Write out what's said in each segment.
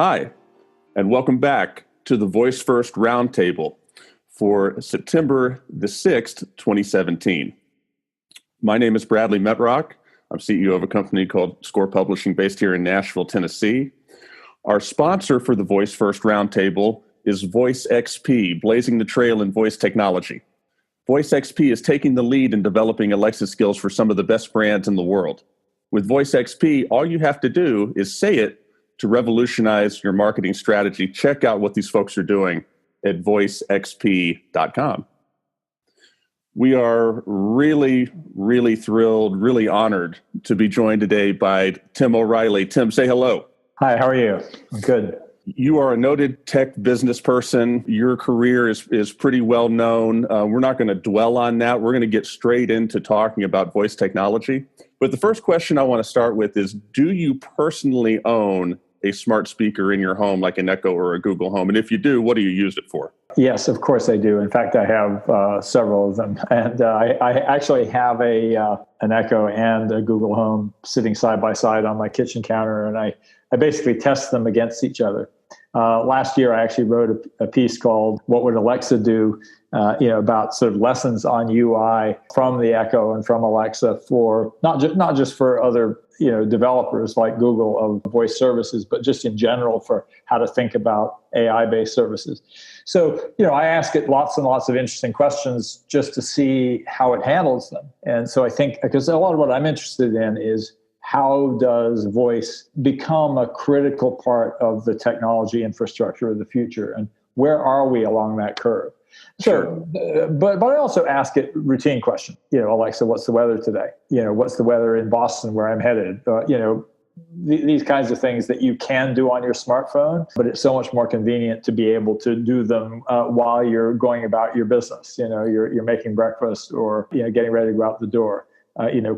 Hi, and welcome back to the VoiceFirst Roundtable for September the 6th, 2017. My name is Bradley Metrock. I'm CEO of a company called Score Publishing based here in Nashville, Tennessee. Our sponsor for the VoiceFirst Roundtable is VoiceXP, blazing the trail in voice technology. VoiceXP is taking the lead in developing Alexa skills for some of the best brands in the world. With VoiceXP, all you have to do is say it to revolutionize your marketing strategy. Check out what these folks are doing at voicexp.com. We are really thrilled, really honored to be joined today by Tim O'Reilly. Tim, say hello. Hi, how are you? I'm good. You are a noted tech business person. Your career is pretty well known. We're not going to dwell on that. We're going to get straight into talking about voice technology. But the first question I want to start with is, do you personally own a smart speaker in your home like an Echo or a Google Home? And if you do, what do you use it for? Yes, of course I do. In fact, I have several of them. And I actually have an Echo and a Google Home sitting side by side on my kitchen counter. And I basically test them against each other. Last year, I actually wrote a piece called "What Would Alexa Do?" About sort of lessons on UI from the Echo and from Alexa for not just for other developers like Google of voice services, but just in general for how to think about AI-based services. So I ask it lots and lots of interesting questions just to see how it handles them. And so I think because a lot of what I'm interested in is, how does voice become a critical part of the technology infrastructure of the future? And where are we along that curve? Sure. So, but I also ask it routine question. Alexa, what's the weather today? What's the weather in Boston where I'm headed? These kinds of things that you can do on your smartphone, but it's so much more convenient to be able to do them while you're going about your business. You're making breakfast or getting ready to go out the door.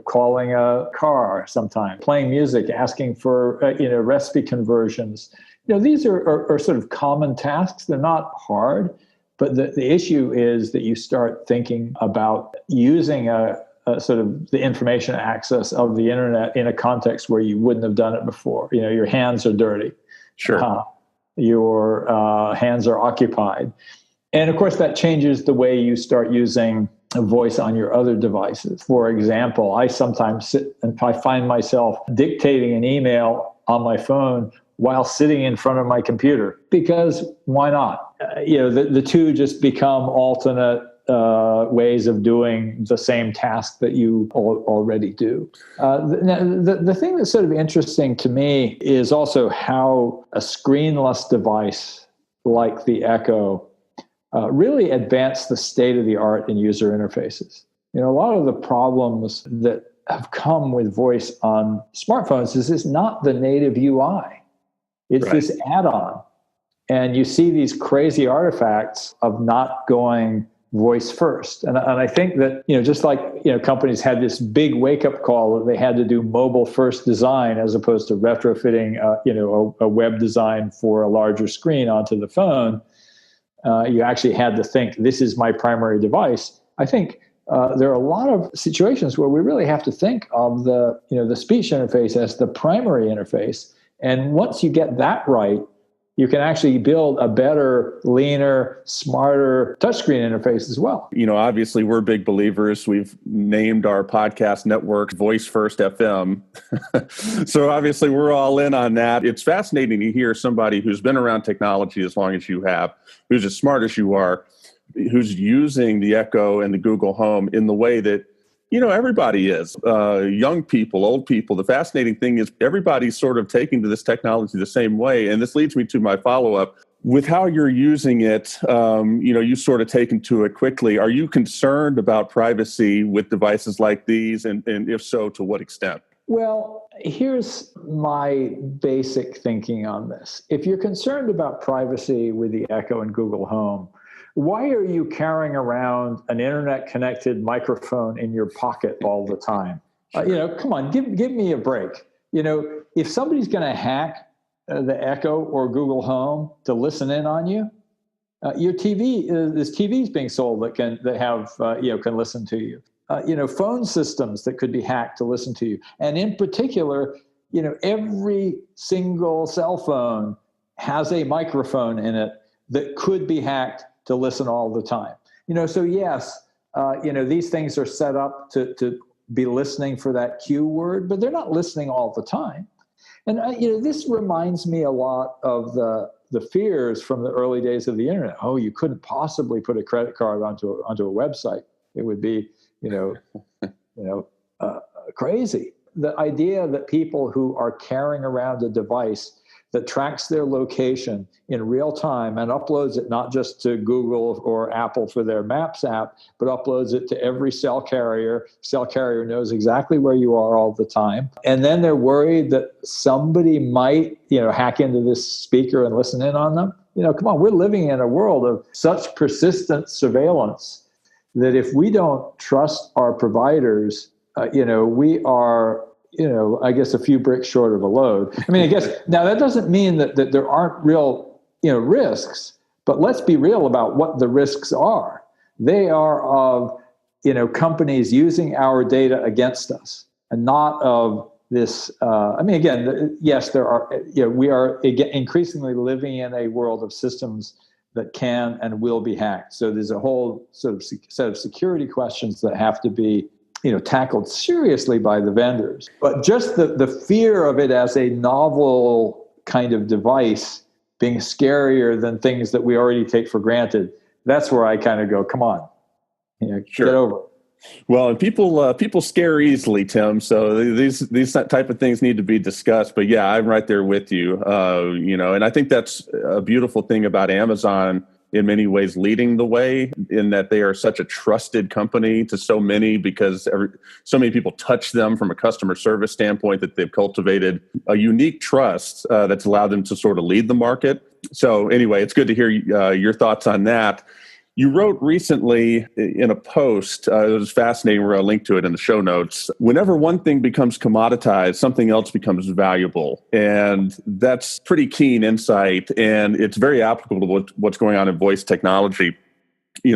Calling a car sometime, playing music, asking for, recipe conversions. These are sort of common tasks. They're not hard, but the issue is that you start thinking about using a sort of the information access of the internet in a context where you wouldn't have done it before. Your hands are dirty. Sure. Your hands are occupied. And of course, that changes the way you start using a voice on your other devices. For example, I sometimes sit and I find myself dictating an email on my phone while sitting in front of my computer, because why not? The two just become alternate ways of doing the same task that you already do. The thing that's sort of interesting to me is also how a screenless device like the Echo really advanced the state of the art in user interfaces. A lot of the problems that have come with voice on smartphones is it's not the native UI. It's right. This add-on. And you see these crazy artifacts of not going voice first. And I think that, just like, companies had this big wake-up call that they had to do mobile first design as opposed to retrofitting, a web design for a larger screen onto the phone. You actually had to think, this is my primary device. I think there are a lot of situations where we really have to think of the speech interface as the primary interface. And once you get that right, you can actually build a better, leaner, smarter touchscreen interface as well. Obviously, we're big believers. We've named our podcast network VoiceFirst FM. So obviously, we're all in on that. It's fascinating to hear somebody who's been around technology as long as you have, who's as smart as you are, who's using the Echo and the Google Home in the way that everybody is, young people, old people. The fascinating thing is everybody's sort of taking to this technology the same way. And this leads me to my follow-up. With how you're using it, you sort of taken to it quickly. Are you concerned about privacy with devices like these? And if so, to what extent? Well, here's my basic thinking on this. If you're concerned about privacy with the Echo and Google Home, why are you carrying around an internet-connected microphone in your pocket all the time? Come on, give me a break. If somebody's going to hack the Echo or Google Home to listen in on you, your TV, this TV is being sold that can listen to you. Phone systems that could be hacked to listen to you, and in particular, every single cell phone has a microphone in it that could be hacked to listen all the time. So yes, these things are set up to be listening for that cue word, but they're not listening all the time. And this reminds me a lot of the fears from the early days of the internet. Oh, you couldn't possibly put a credit card onto a website. It would be, crazy. The idea that people who are carrying around a device that tracks their location in real time and uploads it not just to Google or Apple for their Maps app, but uploads it to every cell carrier. Cell carrier knows exactly where you are all the time. And then they're worried that somebody might, hack into this speaker and listen in on them. Come on, we're living in a world of such persistent surveillance that if we don't trust our providers, we are, I guess a few bricks short of a load. I guess now that doesn't mean that there aren't real, risks, but let's be real about what the risks are. They are of, companies using our data against us and not of this. Yes, there are, we are increasingly living in a world of systems that can and will be hacked. So there's a whole sort of set of security questions that have to be tackled seriously by the vendors. But just the fear of it as a novel kind of device being scarier than things that we already take for granted, that's where I kind of go, come on, Sure. Get over it. Well, and people scare easily, Tim. So these type of things need to be discussed. But yeah, I'm right there with you. And I think that's a beautiful thing about Amazon, in many ways leading the way, in that they are such a trusted company to so many, because so many people touch them from a customer service standpoint, that they've cultivated a unique trust that's allowed them to sort of lead the market. So anyway, it's good to hear your thoughts on that. You wrote recently in a post, it was fascinating, we're going to link to it in the show notes, whenever one thing becomes commoditized, something else becomes valuable. And that's pretty keen insight, and it's very applicable to what's going on in voice technology.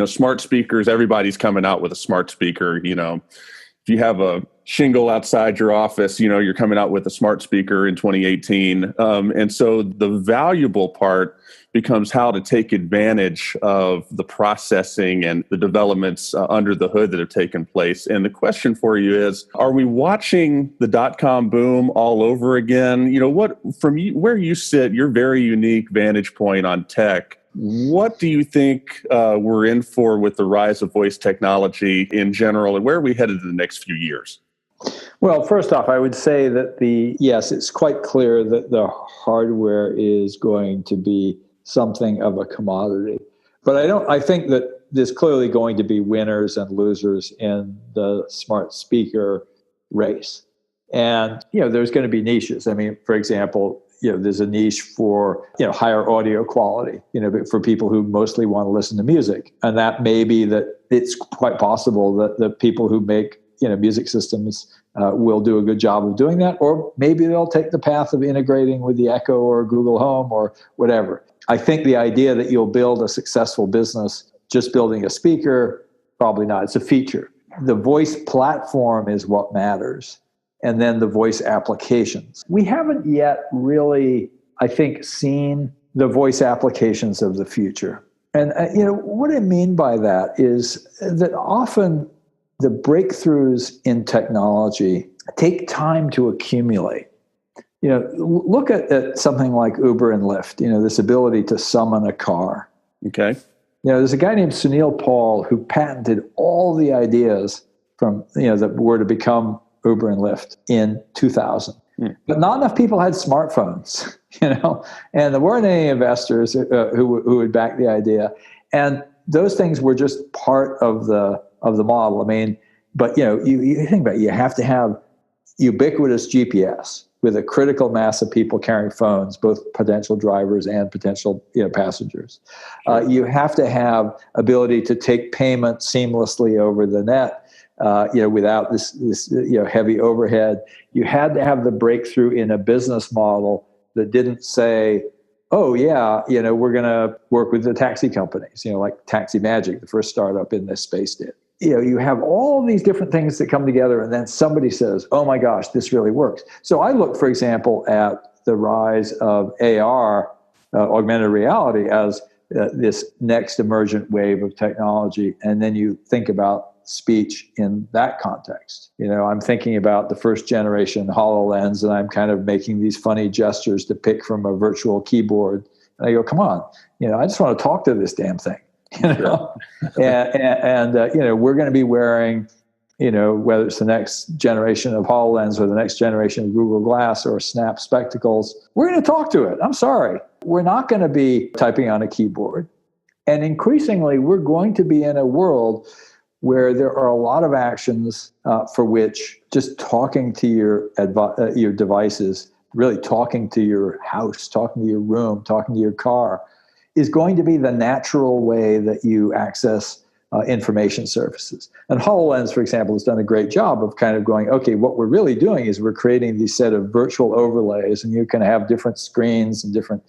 Smart speakers, everybody's coming out with a smart speaker. If you have a shingle outside your office, you're coming out with a smart speaker in 2018. And so the valuable part becomes how to take advantage of the processing and the developments under the hood that have taken place. And the question for you is, are we watching the dot-com boom all over again? Where you sit, your very unique vantage point on tech, what do you think we're in for with the rise of voice technology in general, and where are we headed in the next few years? Well, first off, I would say that it's quite clear that the hardware is going to be something of a commodity. But I think that there's clearly going to be winners and losers in the smart speaker race. And, there's going to be niches. For example, there's a niche for, higher audio quality, for people who mostly want to listen to music. And that may be that it's quite possible that the people who make, music systems will do a good job of doing that. Or maybe they'll take the path of integrating with the Echo or Google Home or whatever. I think the idea that you'll build a successful business just building a speaker, probably not. It's a feature. The voice platform is what matters. And then the voice applications. We haven't yet really, I think, seen the voice applications of the future. And, what I mean by that is that often the breakthroughs in technology take time to accumulate. Look at something like Uber and Lyft, this ability to summon a car. Okay. There's a guy named Sunil Paul who patented all the ideas from, that were to become Uber and Lyft in 2000. But not enough people had smartphones, and there weren't any investors who would back the idea. And those things were just part of the model. But you think about it, you have to have ubiquitous GPS with a critical mass of people carrying phones, both potential drivers and potential passengers. You have to have ability to take payment seamlessly over the net, without this heavy overhead. You had to have the breakthrough in a business model that didn't say, oh yeah, we're going to work with the taxi companies, like Taxi Magic, the first startup in this space did. You have all these different things that come together, and then somebody says, oh my gosh, this really works. So I look, for example, at the rise of AR augmented reality as this next emergent wave of technology. And then you think about speech in that context. I'm thinking about the first generation HoloLens, and I'm kind of making these funny gestures to pick from a virtual keyboard. And I go, come on, I just want to talk to this damn thing. And we're going to be wearing, whether it's the next generation of HoloLens or the next generation of Google Glass or Snap spectacles, we're going to talk to it. I'm sorry. We're not going to be typing on a keyboard. And increasingly, we're going to be in a world where there are a lot of actions for which just talking to your devices, really talking to your house, talking to your room, talking to your car, is going to be the natural way that you access information services. And HoloLens, for example, has done a great job of kind of going, okay, what we're really doing is we're creating these set of virtual overlays, and you can have different screens and different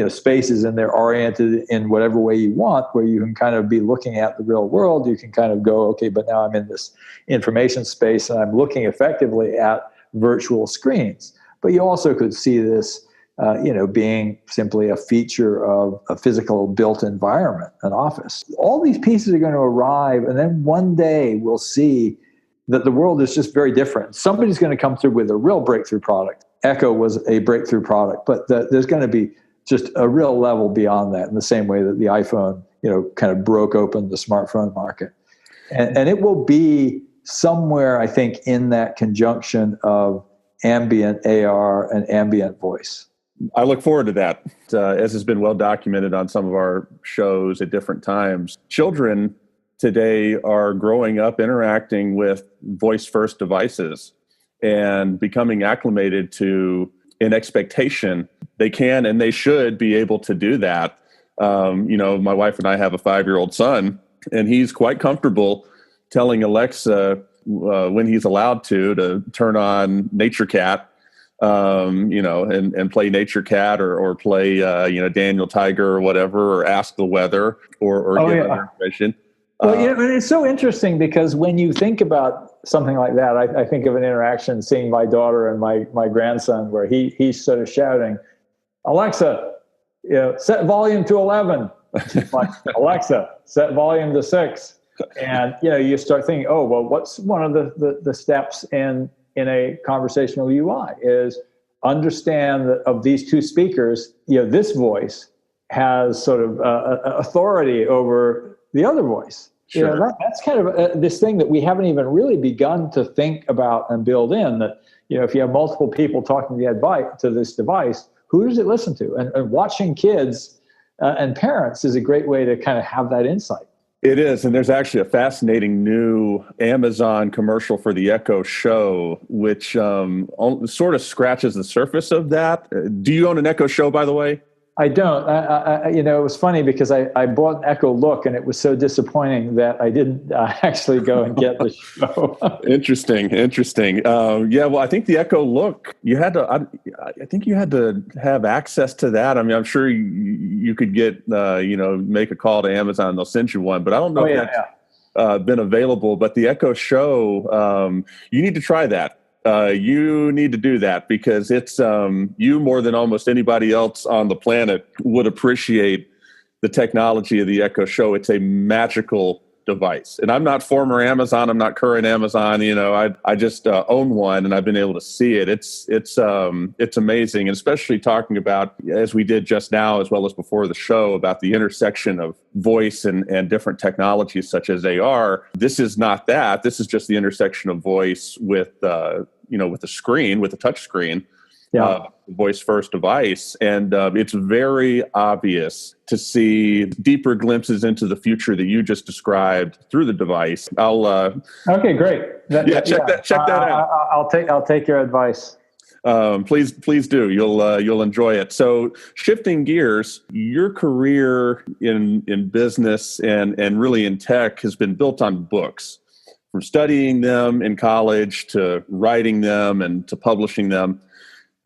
spaces, and they're oriented in whatever way you want, where you can kind of be looking at the real world. You can kind of go, okay, but now I'm in this information space and I'm looking effectively at virtual screens. But you also could see this being simply a feature of a physical built environment, an office. All these pieces are going to arrive, and then one day we'll see that the world is just very different. Somebody's going to come through with a real breakthrough product. Echo was a breakthrough product, but there's going to be just a real level beyond that, in the same way that the iPhone, kind of broke open the smartphone market. And it will be somewhere, I think, in that conjunction of ambient AR and ambient voice. I look forward to that. As has been well documented on some of our shows at different times, children today are growing up interacting with voice-first devices and becoming acclimated to an expectation they can and they should be able to do that. My wife and I have a 5-year-old son, and he's quite comfortable telling Alexa when he's allowed to turn on Nature Cat, and play Nature Cat or play, Daniel Tiger or whatever, or ask the weather or get other information. Well, it's so interesting because when you think about something like that, I think of an interaction seeing my daughter and my grandson where he's sort of shouting, Alexa, set volume to 11. Like, Alexa, set volume to 6. And, you start thinking, oh, well, what's one of the steps in a conversational UI is understand that of these two speakers, this voice has sort of authority over the other voice. Sure. That's kind of this thing that we haven't even really begun to think about and build in, that, if you have multiple people talking to this device, who does it listen to? And watching kids and parents is a great way to kind of have that insight. It is, and there's actually a fascinating new Amazon commercial for the Echo Show, which sort of scratches the surface of that. Do you own an Echo Show, by the way? I don't. It was funny because I bought an Echo Look, and it was so disappointing that I didn't actually go and get the show. Interesting. Well, I think the Echo Look, you had to. I think you had to have access to that. I mean, I'm sure you could get, make a call to Amazon, they'll send you one, but I don't know if that's been available. But the Echo Show, you need to try that. You need to do that because it's you more than almost anybody else on the planet would appreciate the technology of the Echo Show. It's a magical device. And I'm not former Amazon. I'm not current Amazon. I just own one and I've been able to see it. It's amazing. And especially talking about, as we did just now, as well as before the show, about the intersection of voice and different technologies such as AR. This is not that. This is just the intersection of voice with the screen, with the touch screen. VoiceFirst device. And it's very obvious to see deeper glimpses into the future that you just described through the device. Okay, great. Check that out. I'll take your advice. Please do. You'll enjoy it. So shifting gears, your career in business and really in tech has been built on books. From studying them in college to writing them and to publishing them.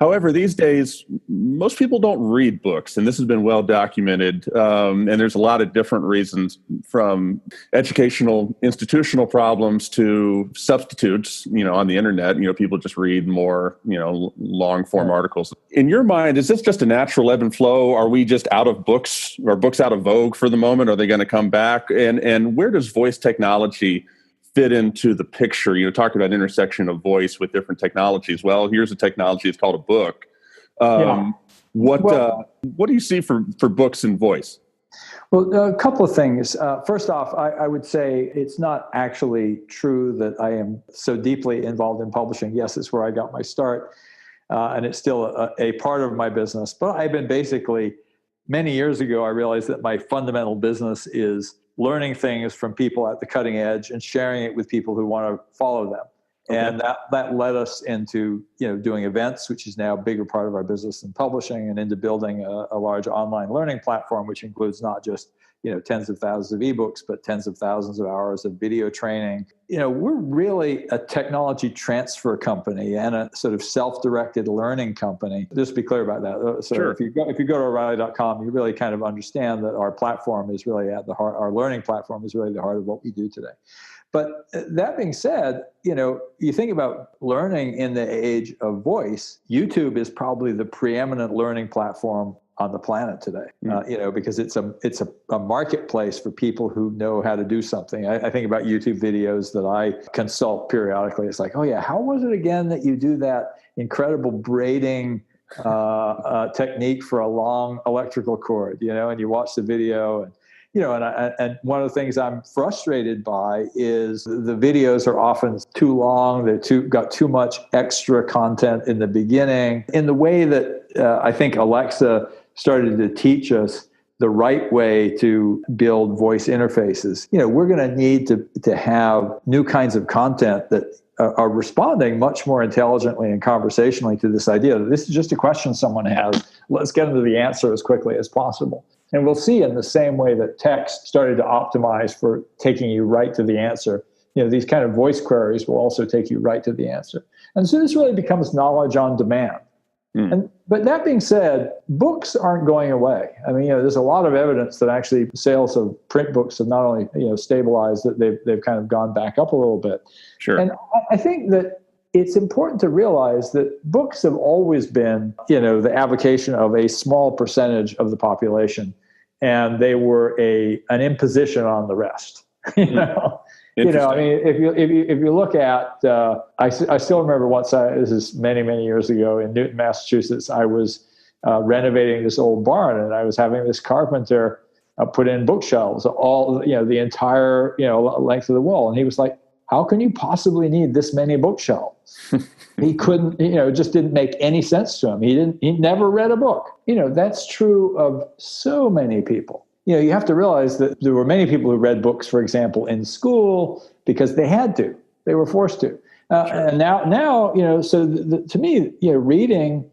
However, these days, most people don't read books, and this has been well documented. And there's a lot of different reasons, from educational, institutional problems to substitutes, on the internet. People just read more, long form articles. In your mind, is this just a natural ebb and flow? Are we just out of books? Are books out of vogue for the moment? Are they going to come back? And where does voice technology fit into the picture? Talking about intersection of voice with different technologies. Well, here's a technology. It's called a book. What do you see for books and voice? Well, a couple of things. First off, I would say it's not actually true that I am so deeply involved in publishing. Yes, it's where I got my start, and it's still a part of my business. But I've been basically, many years ago, I realized that my fundamental business is learning things from people at the cutting edge and sharing it with people who want to follow them. Okay. And that led us into, doing events, which is now a bigger part of our business than publishing, and into building a large online learning platform, which includes not just, tens of thousands of ebooks, but tens of thousands of hours of video training. We're really a technology transfer company and a sort of self-directed learning company. Just to be clear about that. So sure. If you go to O'Reilly.com, you really kind of understand that our platform is really at the heart, our learning platform is really the heart of what we do today. But that being said, you think about learning in the age of voice, YouTube is probably the preeminent learning platform on the planet today, because it's a marketplace for people who know how to do something. I think about YouTube videos that I consult periodically. It's like, oh yeah, how was it again that you do that incredible braiding technique for a long electrical cord, and you watch the video and, and one of the things I'm frustrated by is the videos are often too long. Got too much extra content in the beginning. In the way that I think Alexa started to teach us the right way to build voice interfaces, we're going to need to have new kinds of content that are responding much more intelligently and conversationally to this idea that this is just a question someone has. Let's get into the answer as quickly as possible. And we'll see in the same way that text started to optimize for taking you right to the answer, these kind of voice queries will also take you right to the answer. And so this really becomes knowledge on demand. But that being said, books aren't going away. I mean, there's a lot of evidence that actually sales of print books have not only, stabilized, that they've kind of gone back up a little bit. Sure. And I think that it's important to realize that books have always been, the avocation of a small percentage of the population, and they were an imposition on the rest. I mean, if you look at, I still remember once this is many, many years ago in Newton, Massachusetts, I was renovating this old barn, and I was having this carpenter put in bookshelves, all, the entire, length of the wall. And he was like, how can you possibly need this many bookshelves? He couldn't, it just didn't make any sense to him. He never read a book. That's true of so many people. You have to realize that there were many people who read books, for example, in school because they had to, they were forced to. Sure. And now, so to me, reading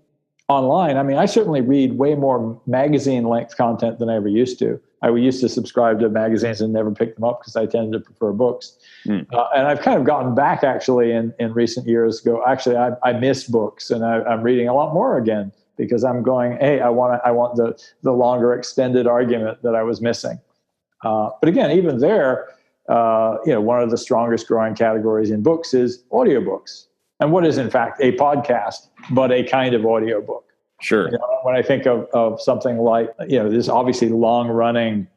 online, I mean, I certainly read way more magazine length content than I ever used to. I used to subscribe to magazines and never pick them up because I tended to prefer books. And I've kind of gotten back actually in recent years. I miss books, and I'm reading a lot more again because I'm going, hey, I want the longer extended argument that I was missing. But again, even there, one of the strongest growing categories in books is audiobooks. And what is in fact a podcast, but a kind of audiobook. Sure. When I think of something like, this obviously long-running,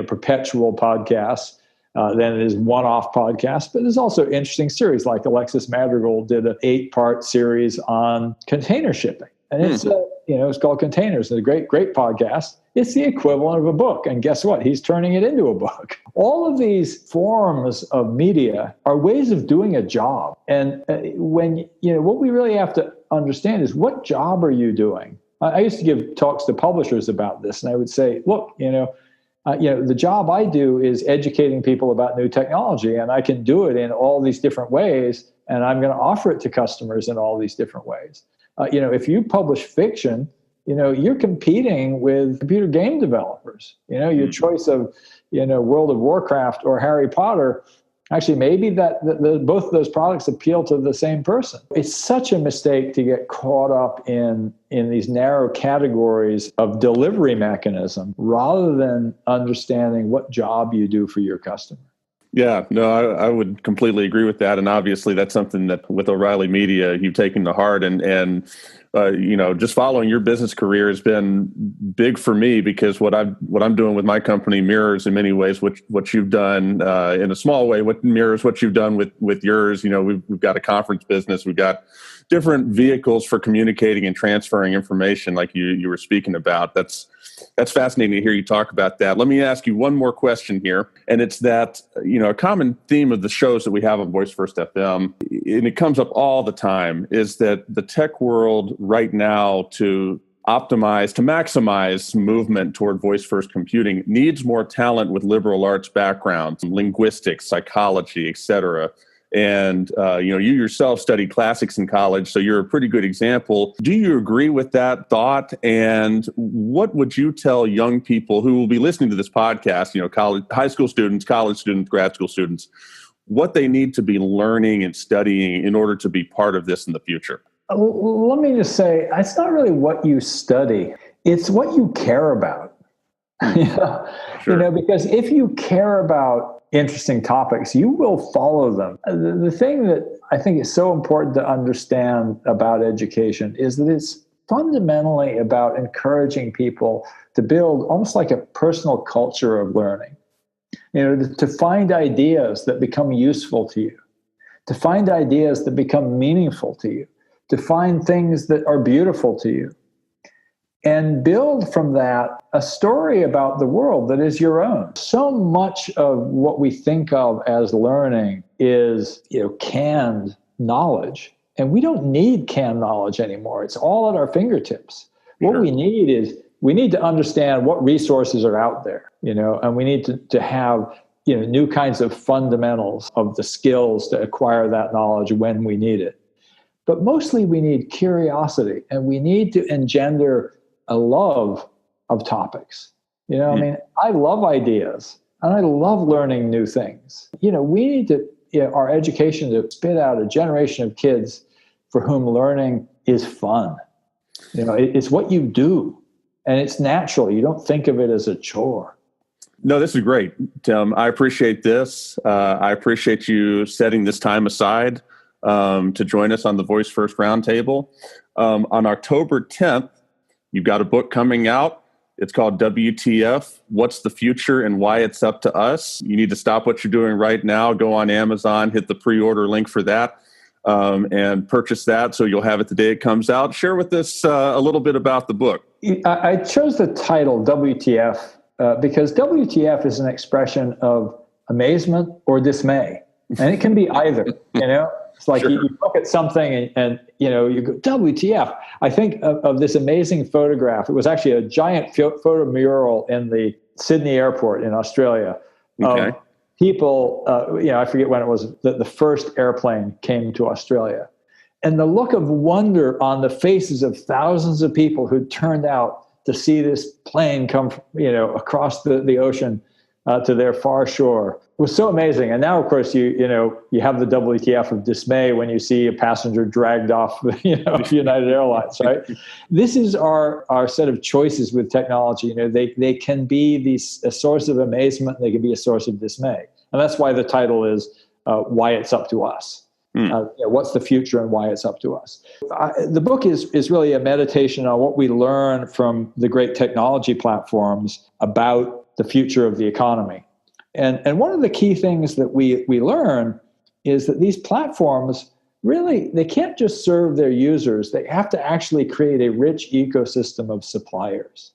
perpetual podcasts, then it is one-off podcasts, but there's also interesting series like Alexis Madrigal did an 8-part series on container shipping. And it's, it's called Containers. It's a great podcast. It's the equivalent of a book. And guess what? He's turning it into a book. All of these forms of media are ways of doing a job. And when, what we really have to understand is, what job are you doing? I used to give talks to publishers about this, and I would say, look, the job I do is educating people about new technology, and I can do it in all these different ways, and I'm going to offer it to customers in all these different ways. If you publish fiction, you're competing with computer game developers. Your choice of, World of Warcraft or Harry Potter Actually, maybe both of those products appeal to the same person. It's such a mistake to get caught up in these narrow categories of delivery mechanism rather than understanding what job you do for your customer. Yeah, no, I would completely agree with that. And obviously that's something that with O'Reilly Media, you've taken to heart and just following your business career has been big for me, because what I'm doing with my company mirrors in many ways what you've done in a small way. What mirrors what you've done with yours. We've got a conference business. We've got different vehicles for communicating and transferring information, like you were speaking about. That's fascinating to hear you talk about that. Let me ask you one more question here, and it's that a common theme of the shows that we have on VoiceFirst FM, and it comes up all the time, is that the tech world right now, to maximize movement toward voice-first computing, needs more talent with liberal arts backgrounds, linguistics, psychology, etc. And you yourself studied classics in college, so you're a pretty good example. Do you agree with that thought? And what would you tell young people who will be listening to this podcast, high school students, college students, grad school students, what they need to be learning and studying in order to be part of this in the future? Let me just say, it's not really what you study. It's what you care about. Sure. Because if you care about interesting topics, you will follow them. The thing that I think is so important to understand about education is that it's fundamentally about encouraging people to build almost like a personal culture of learning. To find ideas that become useful to you, to find ideas that become meaningful to you, to find things that are beautiful to you, and build from that a story about the world that is your own. So much of what we think of as learning is, canned knowledge. And we don't need canned knowledge anymore. It's all at our fingertips. Sure. What we need is, we need to understand what resources are out there, and we need to have, new kinds of fundamentals of the skills to acquire that knowledge when we need it. But mostly we need curiosity, and we need to engender a love of topics. I love ideas and I love learning new things. We need to, our education to spit out a generation of kids for whom learning is fun. It's what you do and it's natural. You don't think of it as a chore. No, this is great, Tim. I appreciate this. I appreciate you setting this time aside to join us on the VoiceFirst Roundtable. On October 10th, you've got a book coming out. It's called WTF, What's the Future and Why It's Up to Us. You need to stop what you're doing right now, go on Amazon, hit the pre-order link for that, and purchase that so you'll have it the day it comes out. Share with us a little bit about the book. I chose the title WTF because WTF is an expression of amazement or dismay. And it can be either, It's like Sure. you look at something and you go, WTF. I think of this amazing photograph. It was actually a giant photo mural in the Sydney airport in Australia. Okay. People, I forget when it was that the first airplane came to Australia. And the look of wonder on the faces of thousands of people who turned out to see this plane come, across the ocean to their far shore was so amazing. And now, of course, you have the WTF of dismay when you see a passenger dragged off, United Airlines, right? This is our set of choices with technology. They can be a source of amazement. They can be a source of dismay. And that's why the title is Why It's Up to Us. What's the future and why it's up to us. The book is really a meditation on what we learn from the great technology platforms about the future of the economy. And one of the key things that we learn is that these platforms really, they can't just serve their users. They have to actually create a rich ecosystem of suppliers.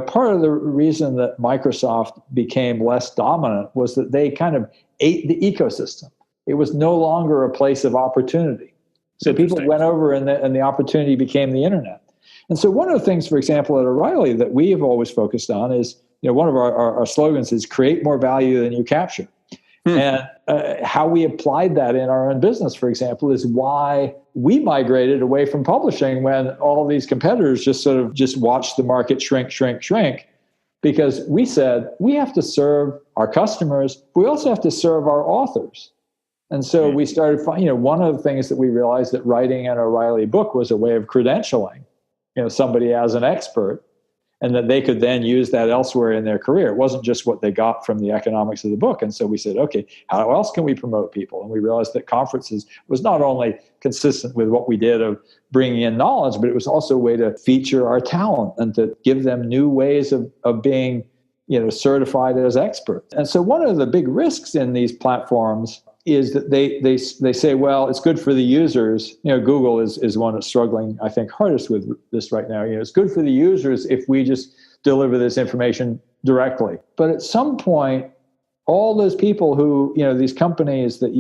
Part of the reason that Microsoft became less dominant was that they kind of ate the ecosystem. It was no longer a place of opportunity. So people went over and the opportunity became the internet. And so one of the things, for example, at O'Reilly that we have always focused on is, one of our slogans is create more value than you capture. And how we applied that in our own business, for example, is why we migrated away from publishing when all these competitors just watched the market shrink, because we said we have to serve our customers, but we also have to serve our authors. And so we started, one of the things that we realized that writing an O'Reilly book was a way of credentialing, somebody as an expert, and that they could then use that elsewhere in their career. It wasn't just what they got from the economics of the book. And so we said, okay, how else can we promote people? And we realized that conferences was not only consistent with what we did of bringing in knowledge, but it was also a way to feature our talent and to give them new ways of being, certified as experts. And so one of the big risks in these platforms is that they say, well, it's good for the users. Google is one that's struggling, I think, hardest with this right now. It's good for the users if we just deliver this information directly. But at some point, all those people who, these companies that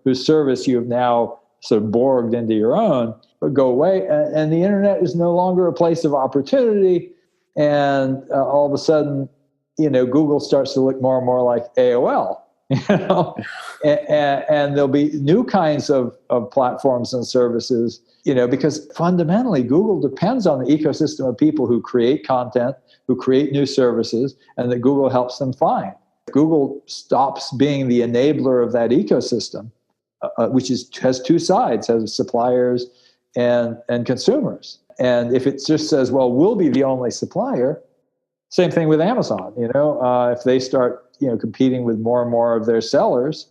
whose service you have now sort of borged into your own, go away, and the internet is no longer a place of opportunity. And all of a sudden, Google starts to look more and more like AOL. And there'll be new kinds of platforms and services, because fundamentally Google depends on the ecosystem of people who create content, who create new services, and that Google helps them find. Google stops being the enabler of that ecosystem, which has two sides, has suppliers and consumers. And if it just says, well, we'll be the only supplier, same thing with Amazon. If they start competing with more and more of their sellers,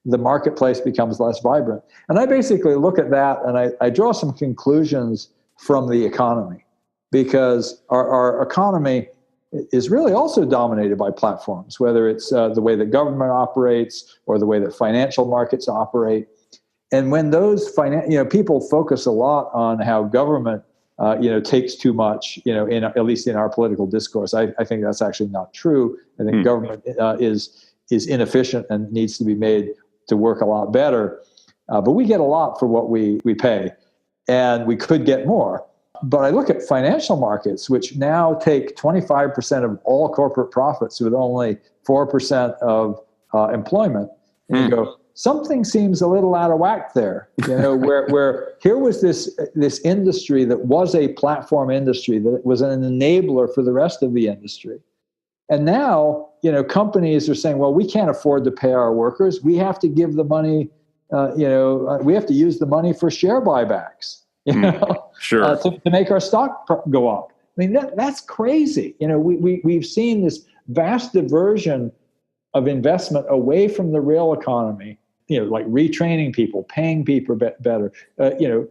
the marketplace becomes less vibrant. And I basically look at that and I draw some conclusions from the economy, because our economy is really also dominated by platforms, whether it's the way that government operates or the way that financial markets operate. And when those people focus a lot on how government takes too much, at least in our political discourse. I think that's actually not true. I think government is inefficient and needs to be made to work a lot better. But we get a lot for what we pay, and we could get more. But I look at financial markets, which now take 25% of all corporate profits with only 4% of employment, and you go, something seems a little out of whack there, where here was this industry that was a platform industry, that was an enabler for the rest of the industry. And now, companies are saying, well, we can't afford to pay our workers. We have to give the money, we have to use the money for share buybacks, sure. To make our stock go up. I mean, that's crazy. We've seen this vast diversion of investment away from the real economy, like retraining people, paying people better,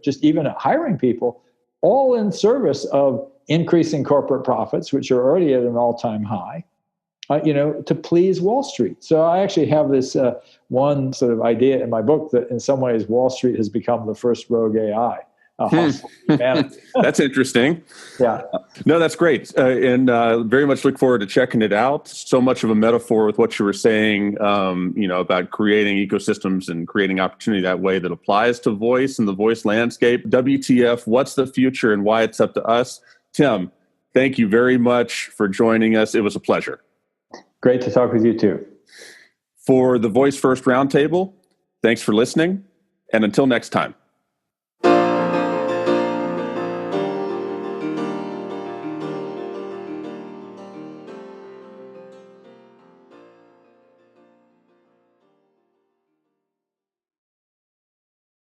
just even hiring people, all in service of increasing corporate profits, which are already at an all-time high, to please Wall Street. So I actually have this one sort of idea in my book that in some ways Wall Street has become the first rogue AI. That's interesting. Yeah. No, that's great. And very much look forward to checking it out. So much of a metaphor with what you were saying, about creating ecosystems and creating opportunity that way that applies to voice and the voice landscape. WTF, what's the future and why it's up to us? Tim, thank you very much for joining us. It was a pleasure. Great to talk with you too. For the VoiceFirst Roundtable, thanks for listening. And until next time.